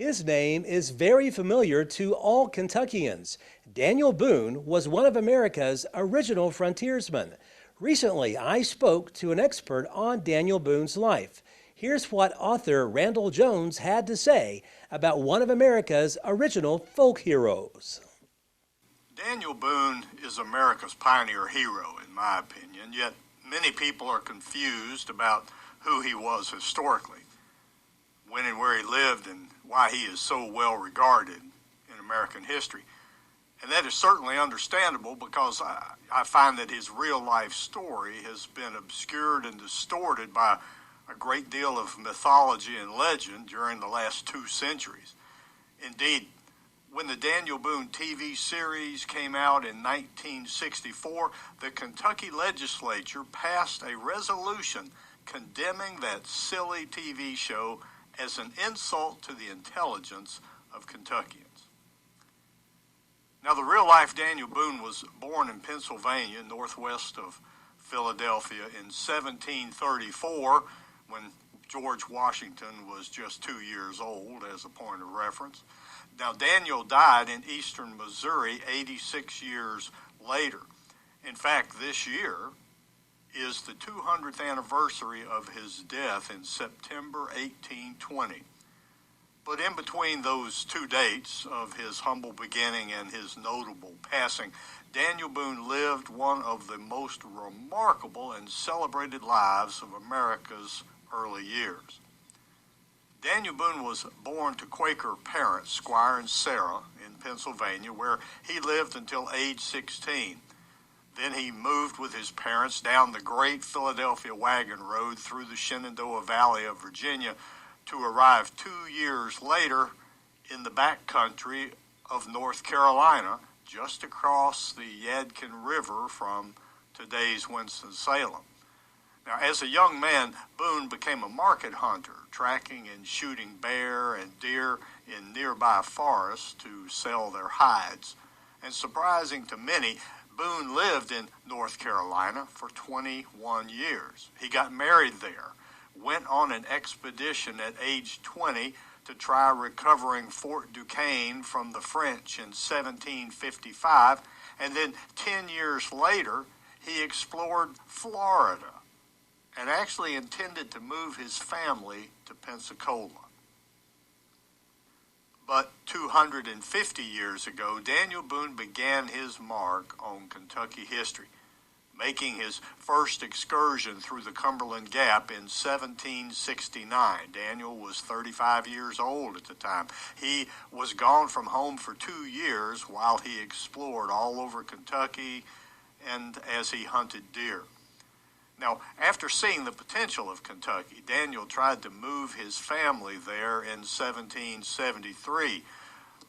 His name is very familiar to all Kentuckians. Daniel Boone was one of America's original frontiersmen. Recently, I spoke to an expert on Daniel Boone's life. Here's what author Randell Jones had to say about one of America's original folk heroes. Daniel Boone is America's pioneer hero, in my opinion, yet many people are confused about who he was historically, when and where he lived, and why he is so well regarded in American history. And that is certainly understandable because I find that his real life story has been obscured and distorted by a great deal of mythology and legend during the last 2 centuries. Indeed, when the Daniel Boone TV series came out in 1964, the Kentucky legislature passed a resolution condemning that silly TV show as an insult to the intelligence of Kentuckians. Now, the real-life Daniel Boone was born in Pennsylvania, northwest of Philadelphia, in 1734, when George Washington was just 2 years old, as a point of reference. Now, Daniel died in eastern Missouri 86 years later. In fact, this year is the 200th anniversary of his death in September 1820. But in between those 2 dates of his humble beginning and his notable passing, Daniel Boone lived one of the most remarkable and celebrated lives of America's early years. Daniel Boone was born to Quaker parents, Squire and Sarah, in Pennsylvania, where he lived until age 16. Then he moved with his parents down the great Philadelphia wagon road through the Shenandoah Valley of Virginia to arrive 2 years later in the back country of North Carolina, just across the Yadkin River from today's Winston-Salem. Now, as a young man, Boone became a market hunter, tracking and shooting bear and deer in nearby forests to sell their hides. And surprising to many, Boone lived in North Carolina for 21 years. He got married there, went on an expedition at age 20 to try recovering Fort Duquesne from the French in 1755, and then 10 years later, he explored Florida and actually intended to move his family to Pensacola. But 250 years ago, Daniel Boone began his mark on Kentucky history, making his first excursion through the Cumberland Gap in 1769. Daniel was 35 years old at the time. He was gone from home for 2 years while he explored all over Kentucky and as he hunted deer. Now, after seeing the potential of Kentucky, Daniel tried to move his family there in 1773,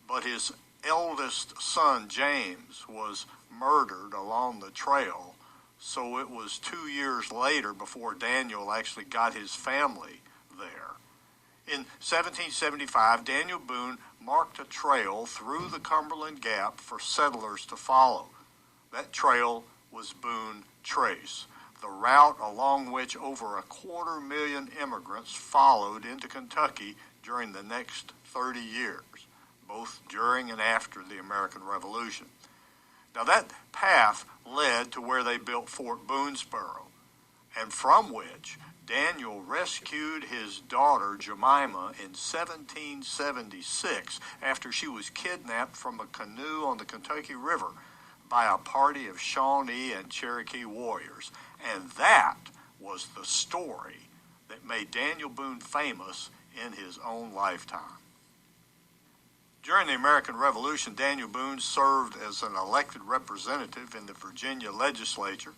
but his eldest son, James, was murdered along the trail, so it was 2 years later before Daniel actually got his family there. In 1775, Daniel Boone marked a trail through the Cumberland Gap for settlers to follow. That trail was Boone Trace, the route along which over 250,000 immigrants followed into Kentucky during the next 30 years, both during and after the American Revolution. Now, that path led to where they built Fort Boonesborough, and from which Daniel rescued his daughter Jemima in 1776 after she was kidnapped from a canoe on the Kentucky River by a party of Shawnee and Cherokee warriors. And that was the story that made Daniel Boone famous in his own lifetime. During the American Revolution, Daniel Boone served as an elected representative in the Virginia legislature,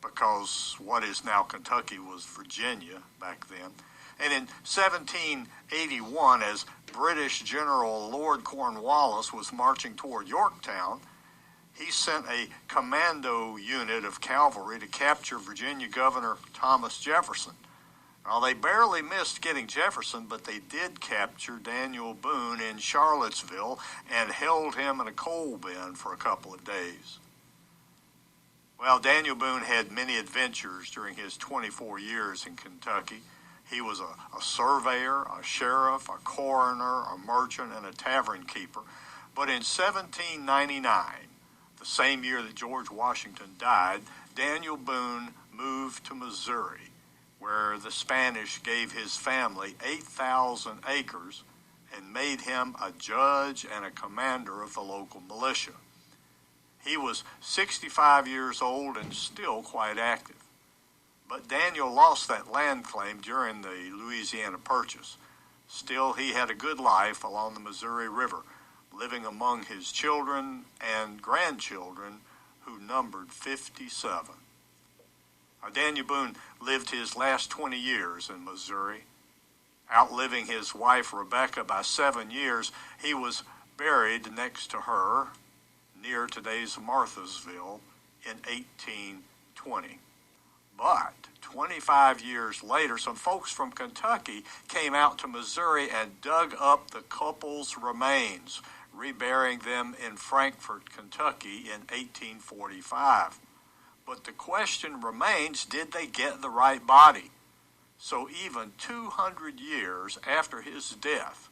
because what is now Kentucky was Virginia back then. And in 1781, as British General Lord Cornwallis was marching toward Yorktown, he sent a commando unit of cavalry to capture Virginia Governor Thomas Jefferson. Now, they barely missed getting Jefferson, but they did capture Daniel Boone in Charlottesville and held him in a coal bin for a couple of days. Well, Daniel Boone had many adventures during his 24 years in Kentucky. He was a surveyor, a sheriff, a coroner, a merchant, and a tavern keeper. But in 1799, the same year that George Washington died, Daniel Boone moved to Missouri, where the Spanish gave his family 8,000 acres and made him a judge and a commander of the local militia. He was 65 years old and still quite active. But Daniel lost that land claim during the Louisiana Purchase. Still, he had a good life along the Missouri River, living among his children and grandchildren, who numbered 57. Daniel Boone lived his last 20 years in Missouri. Outliving his wife Rebecca by 7 years, he was buried next to her near today's Marthasville in 1820. But 25 years later, some folks from Kentucky came out to Missouri and dug up the couple's remains, reburying them in Frankfort, Kentucky in 1845. But the question remains, did they get the right body? So even 200 years after his death,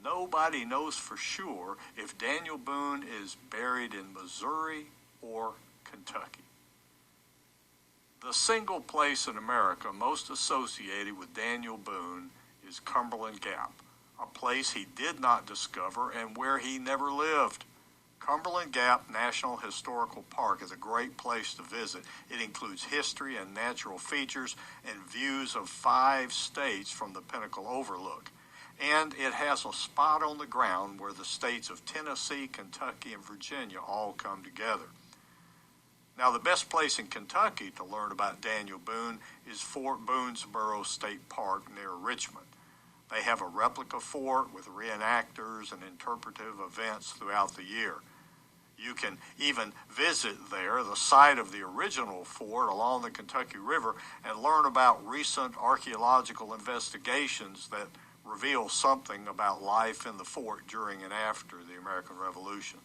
nobody knows for sure if Daniel Boone is buried in Missouri or Kentucky. The single place in America most associated with Daniel Boone is Cumberland Gap, a place he did not discover and where he never lived. Cumberland Gap National Historical Park is a great place to visit. It includes history and natural features and views of 5 states from the Pinnacle Overlook. And it has a spot on the ground where the states of Tennessee, Kentucky, and Virginia all come together. Now, the best place in Kentucky to learn about Daniel Boone is Fort Boonesboro State Park near Richmond. They have a replica fort with reenactors and interpretive events throughout the year. You can even visit there, the site of the original fort along the Kentucky River, and learn about recent archaeological investigations that reveal something about life in the fort during and after the American Revolution.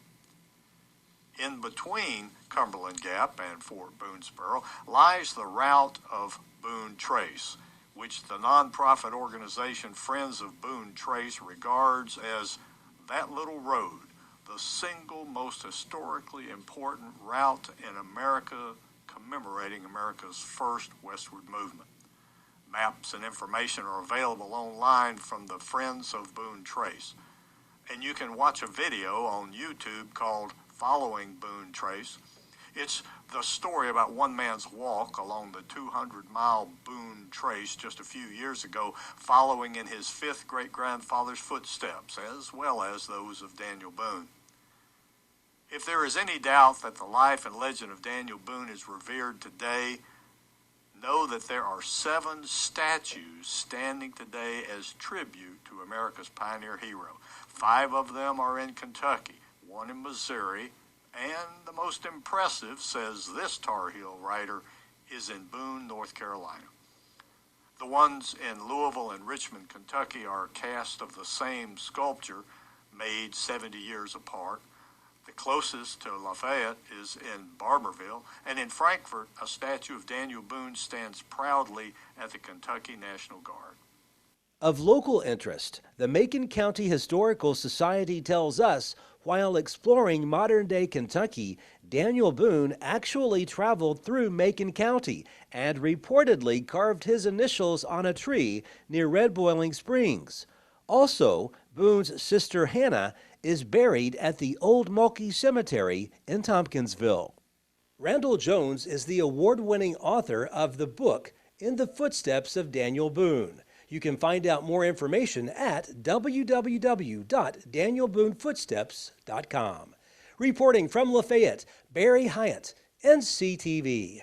In between Cumberland Gap and Fort Boonesboro lies the route of Boone Trace, which the nonprofit organization Friends of Boone Trace regards as that little road, the single most historically important route in America commemorating America's first westward movement. Maps and information are available online from the Friends of Boone Trace, and you can watch a video on YouTube called Following Boone Trace. It's the story about one man's walk along the 200-mile Boone Trace just a few years ago, following in his 5th great-grandfather's footsteps, as well as those of Daniel Boone. If there is any doubt that the life and legend of Daniel Boone is revered today, know that there are 7 statues standing today as tribute to America's pioneer hero. 5 of them are in Kentucky, 1 in Missouri, and the most impressive, says this Tar Heel writer, is in Boone, North Carolina. The ones in Louisville and Richmond, Kentucky are cast of the same sculpture made 70 years apart. The closest to Lafayette is in Barberville, and in Frankfort, a statue of Daniel Boone stands proudly at the Kentucky National Guard. Of local interest, the Macon County Historical Society tells us while exploring modern-day Kentucky, Daniel Boone actually traveled through Macon County and reportedly carved his initials on a tree near Red Boiling Springs. Also, Boone's sister Hannah is buried at the Old Mulkey Cemetery in Tompkinsville. Randell Jones is the award-winning author of the book In the Footsteps of Daniel Boone. You can find out more information at www.DanielBooneFootsteps.com. Reporting from Lafayette, Barry Hiett, NCTV.